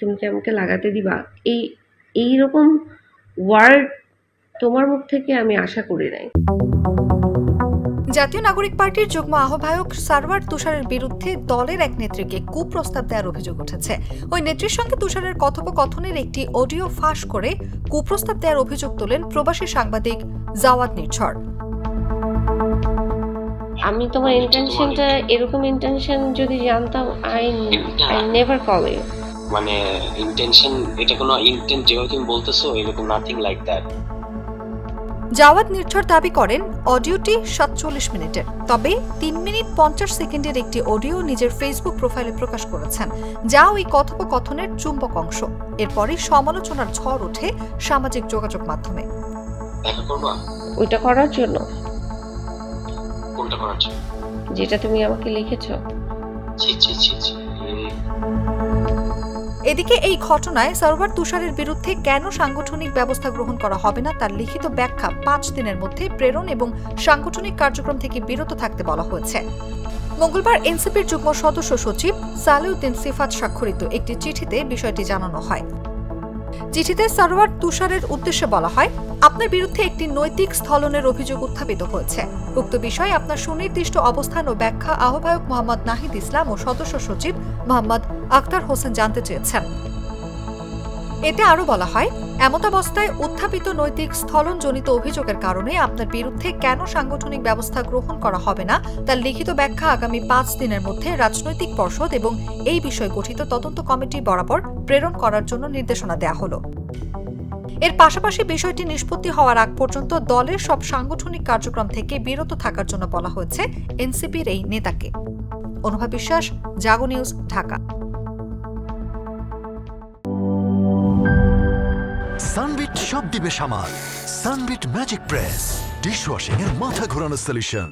তুমি কি আমাকে লাগাতে দিবা? এইরকম ওয়ার্ড তোমার মুখ থেকে আমি আশা করি নাই। জাতীয় নাগরিক পার্টির যুগ্ম আহ্বায়ক সারওয়ার তুষারের বিরুদ্ধে দলের এক নেত্রীকে কুপ্রস্তাব দেওয়ার অভিযোগ উঠেছে। ওই নেত্রীর সঙ্গে তুষারের কথোপকথনের একটি অডিও ফাঁস করে কুপ্রস্তাব দেওয়ার অভিযোগ তোলেন প্রবাসী সাংবাদিক জাওয়াদ নির্ঝর। আমি তোমার ইন্টেনশনটা, এরকম ইন্টেনশন যদি জানতাম, আই নেভার কল ইউ। মানে ইন্টেনশন, এটা কোনো ইন্টেন্ট যেভাবে তুমি বলতেছো, এরকম নাথিং লাইক দ্যাট। জাওয়াদ নির্ঝর দাবি করেন অডিওটি 47 মিনিটের, তবে 3 মিনিট 50 সেকেন্ডের একটি অডিও নিজের ফেসবুক প্রোফাইলে প্রকাশ করেছেন, যা ওই কথোপকথনের চুম্বক অংশ। এরপরই সমালোচনার ঝড় ওঠে সামাজিক যোগাযোগ মাধ্যমে। দেখা করবা? ওইটা করার জন্য? কোনটা করার জন্য? যেটা তুমি আমাকে লিখেছো। ছি ছি ছি ছি। এদিকে এই ঘটনায় সারওয়ার তুষারের বিরুদ্ধে কেন সাংগঠনিক ব্যবস্থা গ্রহণ করা হবে না তার লিখিত ব্যাখ্যা 5 দিনের মধ্যে প্রেরণ এবং সাংগঠনিক কার্যক্রম থেকে বিরত থাকতে বলা হয়েছে। মঙ্গলবার এনসিপির যুগ্ম সদস্য সচিব সালেউদ্দিন সিফাত স্বাক্ষরিত একটি চিঠিতে বিষয়টি জানানো হয়। চিঠিতে সারওয়ার তুষারের উদ্দেশ্যে বলা হয়, আপনার বিরুদ্ধে একটি নৈতিক স্থলনের অভিযোগ উত্থাপিত হয়েছে। উক্ত বিষয়ে আপনার সুনির্দিষ্ট অবস্থান ও ব্যাখ্যা আহ্বায়ক মোহাম্মদ নাহিদ ইসলাম ও সদস্য সচিব মোহাম্মদ আখতার হোসেন জানতে চেয়েছেন। এতে আরও বলা হয়, এমতাবস্থায় উত্থাপিত নৈতিক স্থলনজনিত অভিযোগের কারণে আপনার বিরুদ্ধে কেন সাংগঠনিক ব্যবস্থা গ্রহণ করা হবে না তার লিখিত ব্যাখ্যা আগামী 5 দিনের মধ্যে রাজনৈতিক পর্ষদ এবং এই বিষয়ে গঠিত তদন্ত কমিটি বরাবর প্রেরণ করার জন্য নির্দেশনা দেওয়া হলো। এর পাশাপাশি বিষয়টি নিষ্পত্তি হওয়ার আগ পর্যন্ত দলের সব সাংগঠনিক কার্যক্রম থেকে বিরত থাকার জন্য বলা হয়েছে এনসিপির এই নেতাকে। অনুভা বিশ্বাস, জাগো নিউজ, ঢাকা। সানবিট সব দিবে সামাল। সানবিট ম্যাজিক প্রেস ডিশওয়াশিং এর মাথা ঘোরানো সলিউশন।